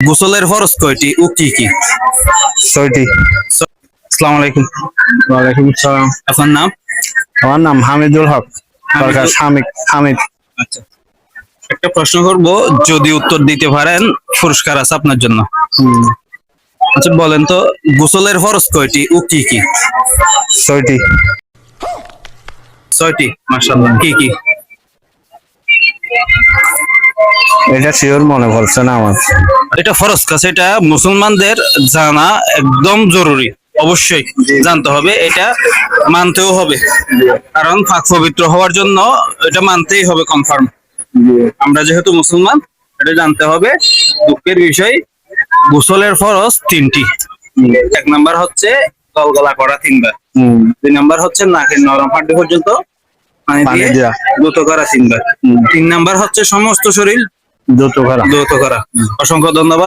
গোসলের ফরজ কয়টি ও কি কি? 6টি। আসসালামু আলাইকুম। ওয়ালাইকুম আসসালাম। আপনার নাম? আমার নাম হামিদুল হক সরকার। হামিদ। আচ্ছা, একটা প্রশ্ন করব, যদি উত্তর দিতে পারেন পুরস্কার আছে আপনার জন্য। হুম, আচ্ছা বলেন তো, গোসলের ফরজ কয়টি ও কি কি? 6টি। 6টি। মাশাআল্লাহ। কি কি? এটা শিওর মনে পড়ছে না আমার। এটা ফরজ কাছে, এটা মুসলমানদের জানা একদম জরুরি, অবশ্যই জানতে হবে, এটা মানতেও হবে, কারণ পাক পবিত্র হওয়ার জন্য এটা মানতেই হবে কনফার্ম। আমরা যেহেতু মুসলমান, এটা জানতে হবে। দুঃখের বিষয়, গোসলের ফরজ 3টি। এক নাম্বার হচ্ছে গলগলা করা 3বার। হুম, 2 নাম্বার হচ্ছে নাকের নরম হাড্ডি পর্যন্ত পানি পানি দিয়ে দেয়া। দ্রুত করা 3বার। 3 নাম্বার হচ্ছে সমস্ত শরীর দ্রুত করা। দ্রুত করা। অসংখ্য ধন্যবাদ।